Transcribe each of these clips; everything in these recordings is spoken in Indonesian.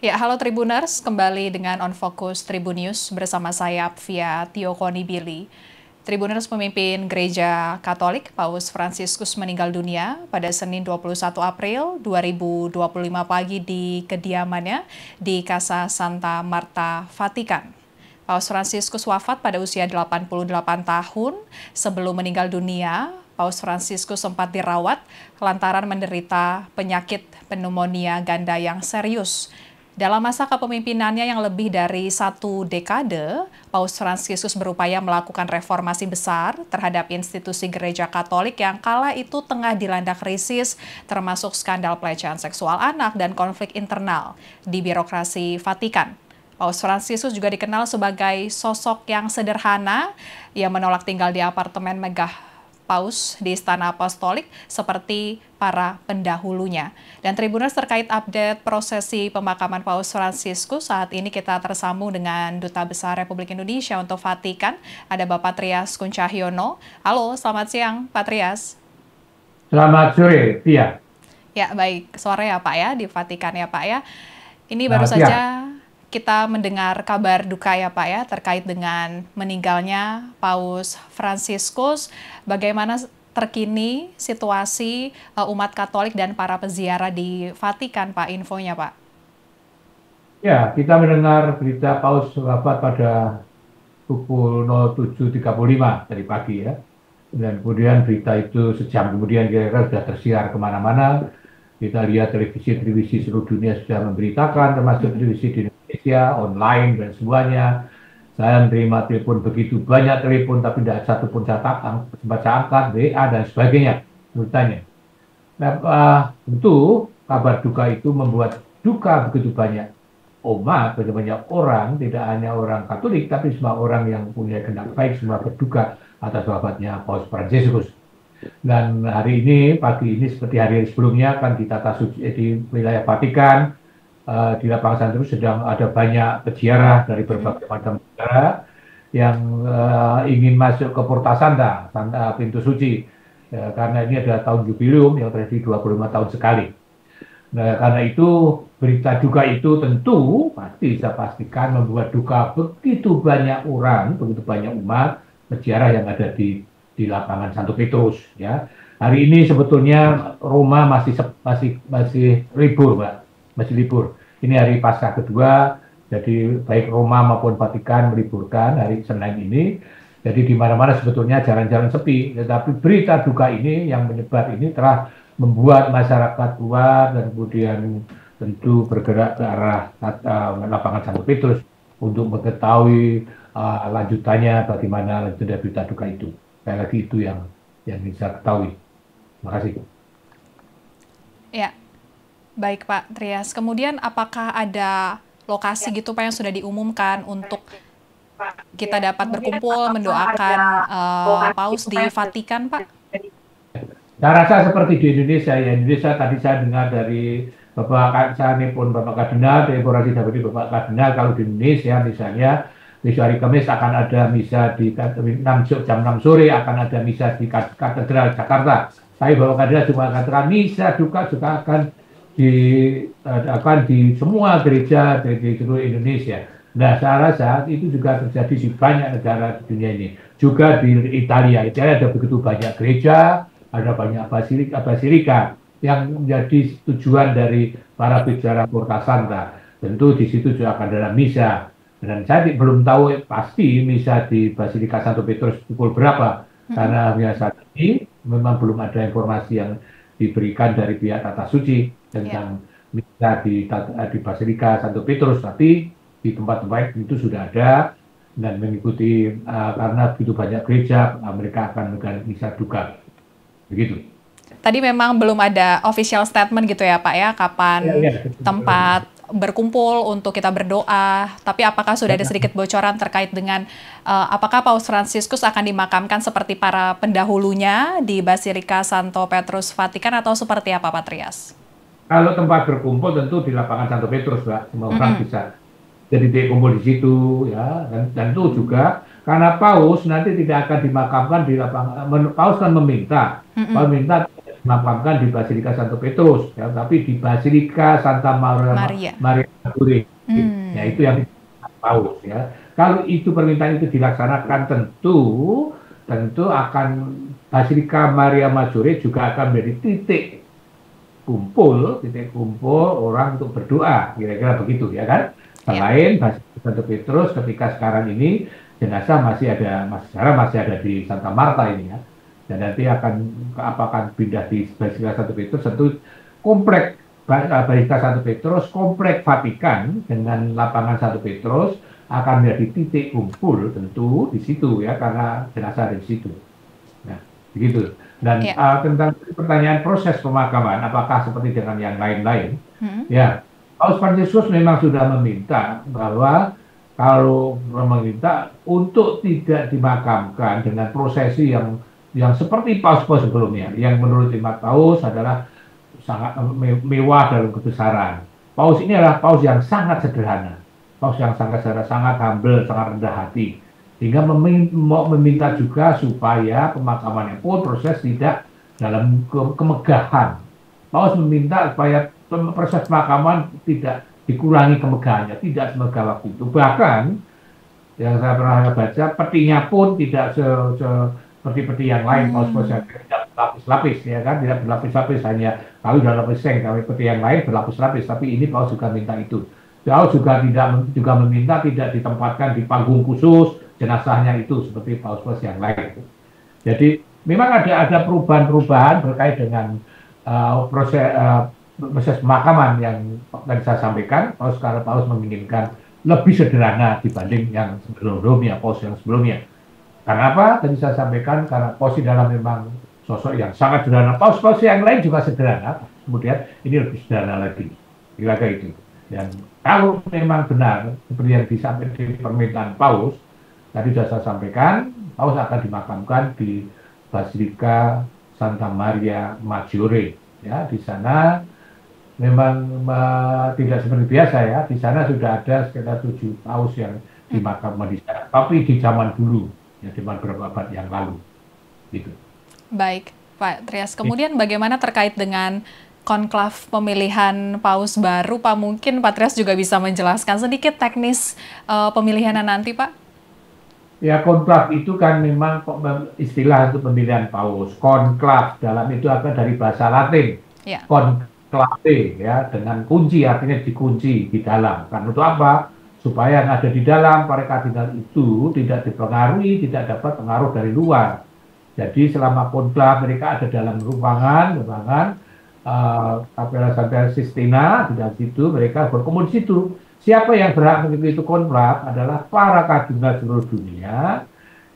Ya, halo Tribuners, kembali dengan On Focus Tribun News bersama saya via Tio Konibili. Tribuners, pemimpin Gereja Katolik Paus Fransiskus meninggal dunia pada Senin 21 April 2025 pagi di kediamannya di Casa Santa Marta, Vatikan. Paus Fransiskus wafat pada usia 88 tahun. Sebelum meninggal dunia, Paus Fransiskus sempat dirawat lantaran menderita penyakit pneumonia ganda yang serius. Dalam masa kepemimpinannya yang lebih dari 1 dekade, Paus Fransiskus berupaya melakukan reformasi besar terhadap institusi gereja Katolik yang kala itu tengah dilanda krisis, termasuk skandal pelecehan seksual anak dan konflik internal di birokrasi Vatikan. Paus Fransiskus juga dikenal sebagai sosok yang sederhana, yang menolak tinggal di apartemen megah Paus di Istana Apostolik seperti para pendahulunya. Dan Tribuners, terkait update prosesi pemakaman Paus Fransiskus, saat ini kita tersambung dengan Duta Besar Republik Indonesia untuk Vatikan, ada Bapak Trias Kuncahyono. Halo, selamat siang Pak Trias. Selamat sore, Tia. Ya, baik, sore ya Pak ya, di Vatikan ya Pak ya. Ini baru Selamat siang. saja kita mendengar kabar duka ya Pak ya, terkait dengan meninggalnya Paus Fransiskus. Bagaimana terkini situasi umat Katolik dan para peziarah di Vatikan, Pak, infonya Pak? Ya, kita mendengar berita Paus wafat pada pukul 07.35 tadi pagi ya. Dan kemudian berita itu sejam kemudian kira-kira sudah tersiar kemana-mana. Kita lihat televisi seluruh dunia sudah memberitakan, termasuk televisi di Indonesia, online dan semuanya. Saya menerima telepon begitu banyak telepon, tapi tidak satu pun sempat saya angkat, WA dan sebagainya, beritanya. Nah, tentu kabar duka itu membuat duka begitu banyak umat, begitu banyak orang, tidak hanya orang Katolik, tapi semua orang yang punya kehendak baik, semua berduka atas wafatnya Paus Fransiskus. Dan hari ini, pagi ini seperti hari sebelumnya, kan di Tata Suci di wilayah Vatikan, di lapangan Santo sedang ada banyak peziarah dari berbagai macam negara yang ingin masuk ke Porta Santa, pintu suci, karena ini adalah tahun jubileum yang terjadi 25 tahun sekali. Nah, karena itu berita duka itu tentu pasti saya pastikan membuat duka begitu banyak orang, begitu banyak umat peziarah yang ada di lapangan Santo Petrus ya. Hari ini sebetulnya Roma masih libur, Mbak. Masih libur. Ini hari Paskah kedua, jadi baik Roma maupun Vatikan meliburkan hari Senin ini. Jadi di mana-mana sebetulnya jalan-jalan sepi, tetapi berita duka ini yang menyebar ini telah membuat masyarakat keluar dan kemudian tentu bergerak ke arah lapangan Santo Petrus untuk mengetahui lanjutannya bagaimana lanjutan berita duka itu. Sekali lagi itu yang bisa ketahui. Terima kasih. Ya, baik Pak Trias. Kemudian apakah ada lokasi gitu Pak yang sudah diumumkan untuk kita dapat berkumpul mendoakan Paus di Vatikan, Pak? Saya rasa seperti di Indonesia ya. Indonesia tadi saya dengar dari Bapak Kardinal, Dekorasi Dabadi Bapak Kardinal, kalau di Indonesia misalnya besok hari Kamis akan ada misa di jam 6 sore akan ada misa di Katedral Jakarta. Tapi Bapak Kardinal cuma katakan misa duka juga akan di semua gereja di seluruh Indonesia. Nah, saya rasa itu juga terjadi di banyak negara di dunia ini. Juga di Italia ada begitu banyak gereja, ada banyak basilika yang menjadi tujuan dari para peziarah Porta Santa. Tentu di situ juga akan ada misa. Dan saya belum tahu pasti misa di Basilika Santo Petrus pukul berapa. Karena saat ini memang belum ada informasi yang diberikan dari pihak Tata Suci tentang misa di Basilika Santo Petrus. Tapi di tempat-tempat itu sudah ada dan mengikuti karena begitu banyak gereja, mereka akan mengadakan misa duka. Begitu. Tadi memang belum ada official statement gitu ya Pak ya, kapan tempat berkumpul untuk kita berdoa. Tapi apakah sudah ada sedikit bocoran terkait dengan apakah Paus Fransiskus akan dimakamkan seperti para pendahulunya di Basilika Santo Petrus Vatikan atau seperti apa Pak Trias? Kalau tempat berkumpul tentu di lapangan Santo Petrus, Mbak. Semua orang bisa jadi kumpul di situ ya, dan tentu juga karena Paus nanti tidak akan dimakamkan di lapangan. Paus kan meminta dimakamkan di Basilika Santo Petrus, ya, tapi di Basilika Santa Maria Maria. Maria Maggiore. Ya, itu yang Paus, ya. Kalau itu permintaan itu dilaksanakan, tentu akan Basilika Maria Maggiore juga akan menjadi titik kumpul orang untuk berdoa, kira-kira begitu, ya kan? Selain Basilika Santo Petrus, ketika sekarang ini jenazah masih ada di Santa Marta ini, ya. Dan nanti akan pindah di Basilika Santo Petrus, tentu komplek Basilika Santo Petrus, komplek Vatikan dengan lapangan Santo Petrus akan menjadi titik kumpul tentu di situ, ya, karena jenazah ada di situ. Nah, begitu. Dan tentang pertanyaan proses pemakaman, apakah seperti dengan yang lain-lain? Ya, Paus Fransiskus memang sudah meminta bahwa untuk tidak dimakamkan dengan prosesi yang seperti paus-paus sebelumnya, yang menurut Imat Paus adalah sangat mewah dalam kebesaran. Paus ini adalah paus yang sangat sederhana, paus yang sangat sederhana, sangat humble, sangat rendah hati, sehingga meminta juga supaya pemakamannya pun proses tidak dalam kemegahan. Paus meminta supaya proses pemakaman tidak dikurangi kemegahannya, tidak semegah waktu itu. Bahkan yang saya pernah baca, petinya pun tidak seperti peti yang lain, paus-paus yang tidak berlapis-lapis, ya kan, tidak berlapis-lapis, hanya kalau sudah lapis seng, tapi peti yang lain berlapis-lapis. Tapi ini Paus juga minta itu. Paus juga meminta tidak ditempatkan di panggung khusus jenazahnya itu seperti paus-paus yang lain. Jadi memang ada perubahan-perubahan berkait dengan proses pemakaman yang tadi saya sampaikan. Karena Paus menginginkan lebih sederhana dibanding yang sebelumnya, Paus yang sebelumnya. Karena apa? Tadi saya sampaikan, karena Paus di dalam memang sosok yang sangat sederhana. Paus-paus yang lain juga sederhana, kemudian ini lebih sederhana lagi. Kira-kira itu. Dan kalau memang benar seperti yang disampaikan di permintaan Paus, tadi sudah saya sampaikan, Paus akan dimakamkan di Basilika Santa Maria Maggiore. Ya, di sana memang tidak seperti biasa, ya. Di sana sudah ada sekitar 7 paus yang dimakamkan di sana. Tapi di zaman dulu, ya, zaman beberapa abad yang lalu, gitu. Baik, Pak Trias. Kemudian bagaimana terkait dengan konklav pemilihan paus baru, Pak? Mungkin Pak Trias juga bisa menjelaskan sedikit teknis pemilihannya nanti, Pak. Ya, konklav itu kan memang istilah untuk pemilihan paus. Konklav dalam itu akan dari bahasa Latin. Ya. Konklave, ya, dengan kunci, artinya dikunci di dalam. Kan untuk apa? Supaya yang ada di dalam para kardinal itu tidak dipengaruhi, tidak dapat pengaruh dari luar. Jadi selama konklav mereka ada dalam ruangan Kapela Santa Sistina, di dalam situ mereka berkumpul di situ. Siapa yang berhak mengikuti itu konklav adalah para kardinal seluruh dunia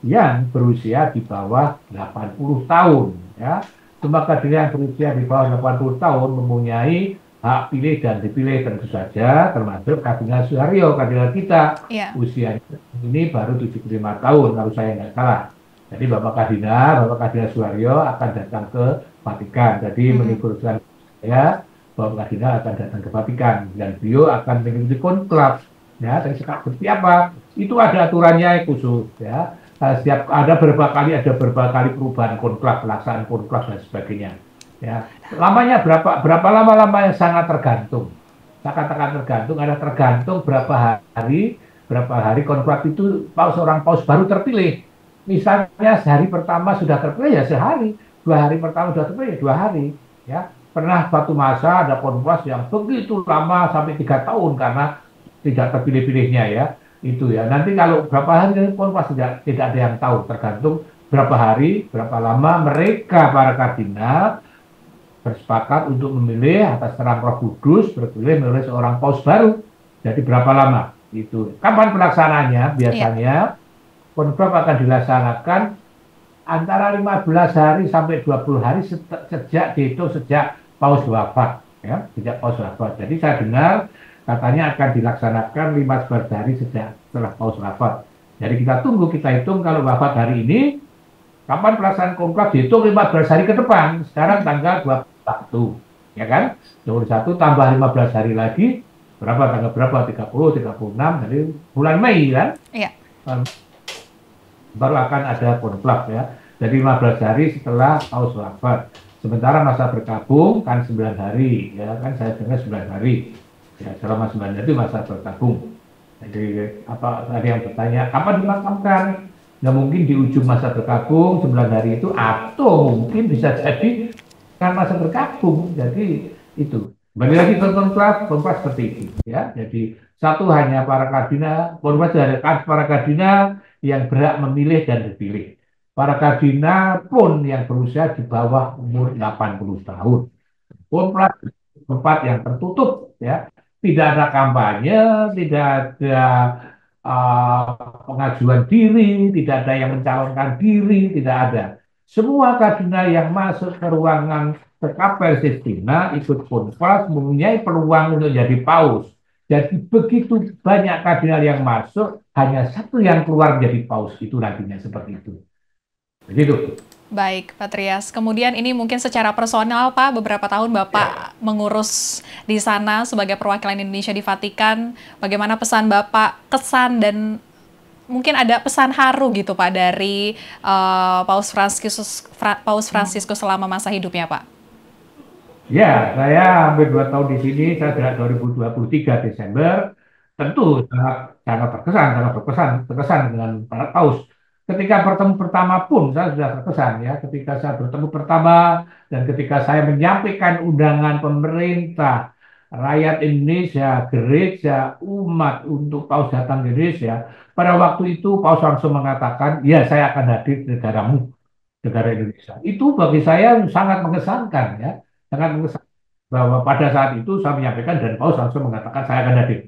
yang berusia di bawah 80 tahun, ya. Semua kardinal yang berusia di bawah 80 tahun mempunyai hak pilih dan dipilih, tentu saja termasuk Kardinal Suharyo, kardinal kita. Usianya ini baru 75 tahun kalau saya nggak salah. Jadi Bapak Kardinal Suharyo akan datang ke Vatikan. Jadi menurut saya, Bapak Kardinal akan datang ke Vatikan dan beliau akan mengikuti konklav. Ya, dan seperti apa? Itu ada aturannya khusus, ya. Ada beberapa kali perubahan konklav, pelaksanaan konklav dan sebagainya. Ya, lamanya berapa lama yang sangat tergantung. Saya katakan tergantung, ada tergantung berapa hari konklav itu seorang paus baru terpilih. Misalnya sehari pertama sudah terpilih, ya sehari, 2 hari pertama sudah terpilih, 2 hari. Ya, pernah suatu masa ada konklav yang begitu lama sampai 3 tahun karena tidak terpilih-pilihnya, ya. Itu, ya. Nanti kalau berapa hari konklav tidak ada yang tahu, tergantung berapa hari, berapa lama mereka para kardinal bersepakat untuk memilih atas terang Roh Kudus memilih seorang paus baru. Jadi berapa lama itu? Kapan pelaksanaannya? Biasanya konklav akan dilaksanakan antara 15 hari sampai 20 hari sejak paus wafat, ya, sejak paus wafat. Jadi saya dengar katanya akan dilaksanakan 15 hari setelah paus wafat. Jadi kita hitung kalau wafat hari ini, kapan pelaksanaan konklav dihitung 15 hari ke depan. Sekarang tanggal 21, ya kan? 21 tambah 15 hari lagi, tanggal berapa? 30, 36 dari bulan Mei, kan? Iya. Baru akan ada konklav, ya. Jadi 15 hari setelah paus wafat. Sementara masa berkabung kan 9 hari, ya kan saya dengar 9 hari. Ya, selama 9 hari itu masa berkabung. Jadi apa ada yang bertanya, kapan dimakamkan? Nggak mungkin di ujung masa berkabung 9 hari itu, atau mungkin bisa jadi kan masa berkabung. Jadi itu. Kembali lagi ke kontrak seperti itu. Ya, jadi satu hanya para kardinal, para kardinal yang berhak memilih dan dipilih. Para kardinal pun yang berusia di bawah umur 80 tahun. Kontrak tempat yang tertutup, ya, tidak ada kampanye, tidak ada uh, pengajuan diri, tidak ada yang mencalonkan diri, tidak ada. Semua kardinal yang masuk ke ruangan ke Kapel Sistina ikut konfas mempunyai peluang untuk jadi paus. Jadi begitu banyak kardinal yang masuk, hanya satu yang keluar menjadi paus, itu nantinya seperti itu. Begitu. Baik, Pak Trias. Kemudian ini mungkin secara personal, Pak, beberapa tahun Bapak mengurus di sana sebagai perwakilan Indonesia di Vatikan. Bagaimana pesan Bapak, kesan dan mungkin ada pesan haru gitu, Pak, dari Paus Fransiskus selama masa hidupnya, Pak? Ya, saya hampir 2 tahun di sini, saya sejak 2023 Desember, tentu sangat terkesan, terkesan dengan para paus. Ketika bertemu pertama pun saya sudah terkesan, ya, ketika saya bertemu pertama dan ketika saya menyampaikan undangan pemerintah, rakyat Indonesia, gereja, umat untuk paus datang ke Indonesia, pada waktu itu paus langsung mengatakan, ya saya akan hadir di negaramu, negara Indonesia. Itu bagi saya sangat mengesankan, ya, sangat mengesankan bahwa pada saat itu saya menyampaikan dan Paus langsung mengatakan saya akan hadir.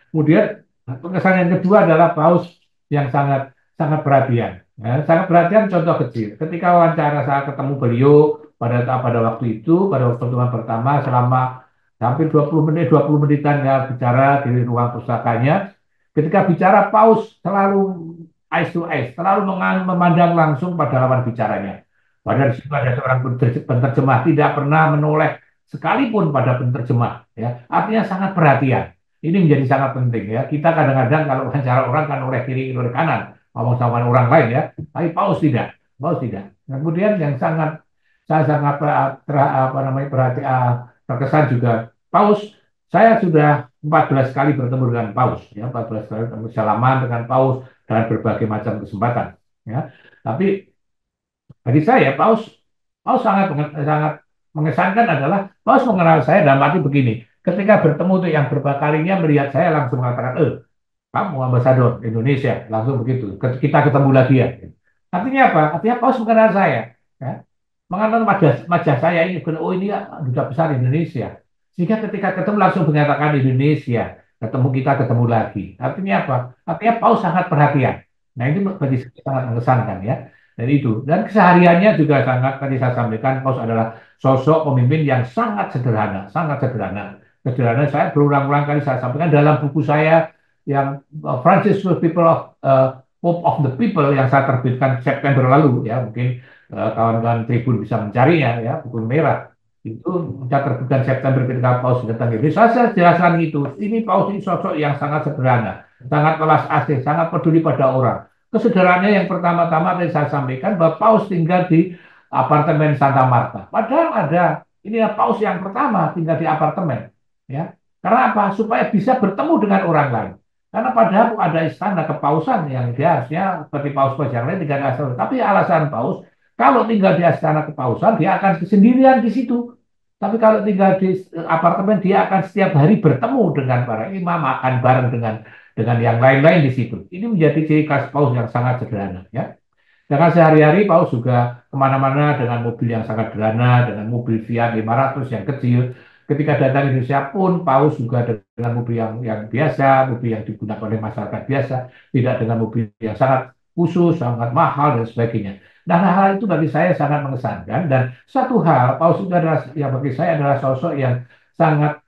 Kemudian pengesahan yang kedua adalah Paus yang sangat sangat perhatian. Ya, sangat perhatian contoh kecil. Ketika wawancara saya ketemu beliau pada waktu itu, pada pertemuan pertama selama hampir 20 menit, 20 menitan ya bicara di ruang pusakanya. Ketika bicara Paus selalu eyes to eyes, selalu memandang langsung pada lawan bicaranya. Padahal di situ ada seorang penerjemah, tidak pernah menoleh sekalipun pada penerjemah. Ya, artinya sangat perhatian. Ini menjadi sangat penting, ya. Kita kadang-kadang kalau wawancara orang kan oleh kiri, oleh kanan, ngomong sama orang lain, ya. Tapi Paus tidak, Paus tidak. Kemudian yang saya sangat terkesan juga Paus. Saya sudah 14 kali bertemu dengan Paus, ya, 14 kali bersalaman dengan Paus dengan berbagai macam kesempatan, ya. Tapi bagi saya Paus sangat mengesankan adalah Paus mengenal saya dalam arti begini. Ketika bertemu tuh yang berapa kalinya melihat saya langsung mengatakan, kamu ambasador Indonesia, langsung begitu. Kita ketemu lagi, ya. Artinya apa? Artinya Paus mengenal saya, ya. Mengenal wajah saya ini, oh ini ya, duta besar Indonesia. Sehingga ketika ketemu langsung mengatakan Indonesia, ketemu lagi. Artinya apa? Artinya Paus sangat perhatian. Nah ini bagi saya sangat mengesankan, ya. Dan itu. Dan kesehariannya juga sangat, tadi saya sampaikan, Paus adalah sosok pemimpin yang sangat sederhana, sangat sederhana. Sederhana saya berulang-ulang kali saya sampaikan dalam buku saya yang Francisco People of Pope of the People yang saya terbitkan September lalu, ya, mungkin kawan-kawan Tribun bisa mencarinya, ya, buku merah itu saya terbitkan September ketika Paus datang ke Indonesia. Saya jelaskan itu, ini Paus ini sosok yang sangat sederhana, sangat welas asih, sangat peduli pada orang. Kesederhanaannya yang pertama-tama tadi saya sampaikan bahwa Paus tinggal di apartemen Santa Marta. Padahal ini Paus yang pertama tinggal di apartemen, ya. Karena apa? Supaya bisa bertemu dengan orang lain. Karena padahal ada istana kepausan yang dia harusnya seperti paus-paus yang lain tinggal di astana. Tapi alasan Paus, kalau tinggal di astana kepausan dia akan kesendirian di situ. Tapi kalau tinggal di apartemen dia akan setiap hari bertemu dengan para imam, makan bareng dengan yang lain-lain di situ. Ini menjadi ciri khas Paus yang sangat sederhana, ya. Dengan sehari-hari Paus juga kemana-mana dengan mobil yang sangat sederhana, dengan mobil Fiat 500 yang kecil. Ketika datang ke Indonesia pun Paus juga dengan mobil yang biasa, mobil yang digunakan oleh masyarakat biasa, tidak dengan mobil yang sangat khusus, sangat mahal dan sebagainya. Dan hal-hal itu bagi saya sangat mengesankan. Dan satu hal, Paus itu adalah yang bagi saya adalah sosok yang sangat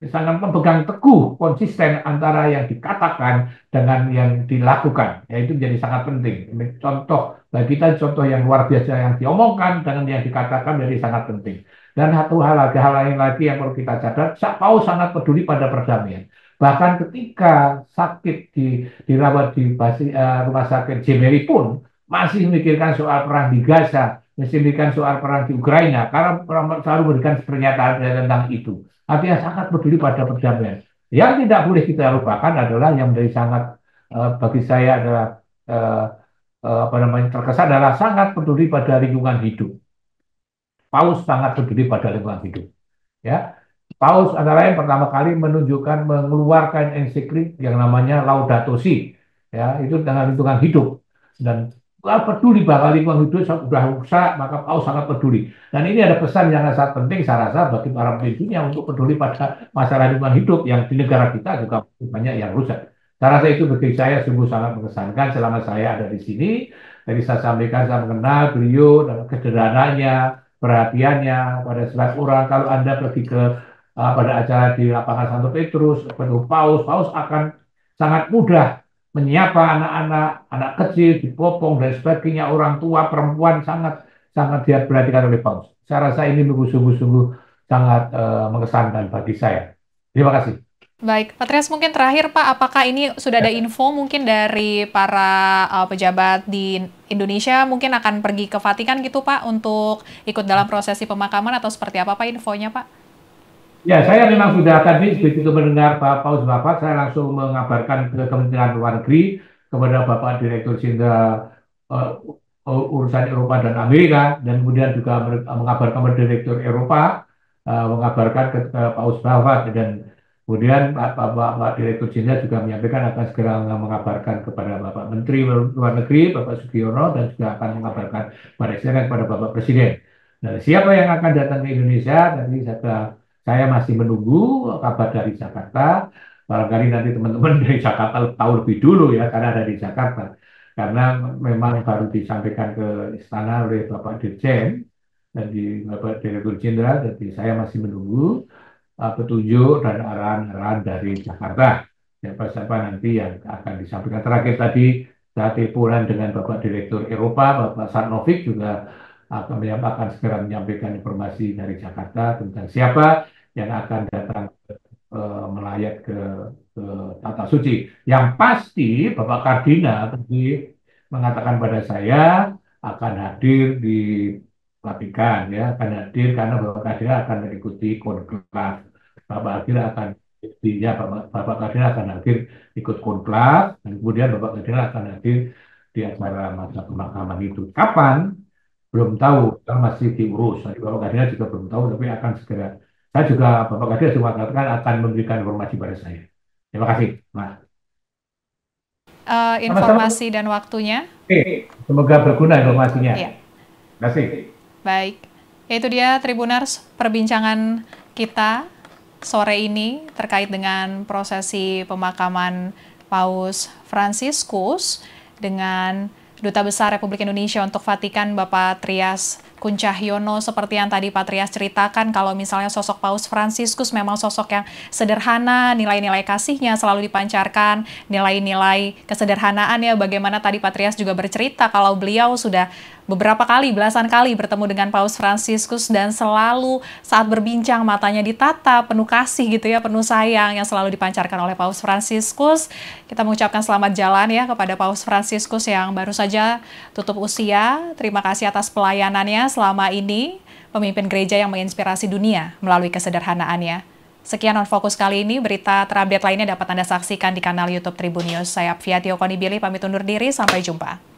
sangat memegang teguh konsisten antara yang dikatakan dengan yang dilakukan. Ya, itu menjadi sangat penting. Contoh bagi kita, contoh yang luar biasa yang diomongkan dengan yang dikatakan menjadi sangat penting. Dan satu hal lain lagi yang perlu kita catat, Paus sangat peduli pada perdamaian. Bahkan ketika sakit dirawat di rumah sakit Gemelli pun masih memikirkan soal perang di Gaza, mensimbolkan soal perang di Ukraina, karena selalu memberikan pernyataan tentang itu. Artinya sangat peduli pada perdamaian. Yang tidak boleh kita lupakan adalah yang menjadi sangat bagi saya adalah eh, apa namanya terkesan adalah sangat peduli pada lingkungan hidup. Paus sangat peduli pada lingkungan hidup. Ya, Paus antara lain pertama kali menunjukkan mengeluarkan ensiklik yang namanya Laudato Si, ya itu dengan lingkungan hidup dan peduli bahwa lingkungan hidup sudah rusak maka Paus sangat peduli dan ini ada pesan yang sangat penting saya rasa bagi para pemimpin dunia untuk peduli pada masalah lingkungan hidup yang di negara kita juga banyak yang rusak. Saya rasa itu bagi saya sungguh sangat mengesankan selama saya ada di sini. Jadi saya sampaikan saya mengenal beliau dan kesederhananya, perhatiannya pada setiap orang. Kalau Anda pergi ke pada acara di lapangan Santo Petrus, penuh Paus, Paus akan sangat mudah menyapa anak-anak, anak kecil, dipopong dan sebagainya, orang tua, perempuan sangat sangat dia perhatikan oleh Paus. Saya rasa ini sungguh-sungguh sangat mengesankan bagi saya. Terima kasih. Baik, Pak Trias mungkin terakhir Pak, apakah ini sudah ada info mungkin dari para pejabat di Indonesia mungkin akan pergi ke Vatikan gitu Pak untuk ikut dalam prosesi pemakaman atau seperti apa Pak infonya Pak? Ya, saya memang sudah tadi begitu mendengar Pak Paus Bapak, saya langsung mengabarkan ke Kementerian Luar Negeri kepada Bapak Direktur Jenderal Urusan Eropa dan Amerika, dan kemudian juga mengabarkan kepada Direktur Eropa, mengabarkan ke Paus Bapak, dan kemudian Pak Direktur Jenderal juga menyampaikan akan segera mengabarkan kepada Bapak Menteri Luar Negeri, Bapak Sugiono, dan juga akan mengabarkan kepada Bapak Presiden. Nah, siapa yang akan datang ke Indonesia, nanti saya masih menunggu kabar dari Jakarta. Barangkali nanti teman-teman dari Jakarta tahu lebih dulu ya, karena ada di Jakarta. Karena memang baru disampaikan ke istana oleh Bapak Dirjen dan di Bapak Direktur Jenderal, jadi saya masih menunggu petunjuk dan arahan-arahan dari Jakarta. Siapa-siapa nanti yang akan disampaikan. Terakhir tadi saya teleponan dengan Bapak Direktur Eropa, Bapak Sarnovic juga akan segera menyampaikan informasi dari Jakarta tentang siapa yang akan datang melayat ke Tata Suci. Yang pasti Bapak Kardinal tadi mengatakan pada saya akan hadir di Vatikan, ya akan hadir karena Bapak Kardinal akan mengikuti konklaf. Bapak Kardinal akan ya Bapak Kardinal akan hadir ikut konklaf dan kemudian Bapak Kardinal akan hadir di acara masa pemakaman itu. Kapan? Belum tahu, kan masih diurus. Nanti Bapak Kardinal juga belum tahu, tapi akan segera. Saya juga, Bapak Kardinal juga mengatakan akan memberikan informasi pada saya. Terima kasih, Mas. Informasi dan waktunya. Oke, semoga berguna informasinya. Iya. Terima kasih. Baik, itu dia Tribuners perbincangan kita sore ini terkait dengan prosesi pemakaman Paus Fransiskus dengan Duta Besar Republik Indonesia untuk Vatikan Bapak Trias Kuncahyono. Seperti yang tadi Pak Trias ceritakan, kalau misalnya sosok Paus Fransiskus memang sosok yang sederhana, nilai-nilai kasihnya selalu dipancarkan, nilai-nilai kesederhanaan ya, bagaimana tadi Pak Trias juga bercerita kalau beliau sudah beberapa kali, belasan kali bertemu dengan Paus Fransiskus dan selalu saat berbincang matanya ditata, penuh kasih gitu ya, penuh sayang yang selalu dipancarkan oleh Paus Fransiskus. Kita mengucapkan selamat jalan ya kepada Paus Fransiskus yang baru saja tutup usia. Terima kasih atas pelayanannya selama ini, pemimpin gereja yang menginspirasi dunia melalui kesederhanaannya. Sekian On Focus kali ini, berita terupdate lainnya dapat Anda saksikan di kanal YouTube Tribun News. Saya Apvia Tiokoni Billy, pamit undur diri, sampai jumpa.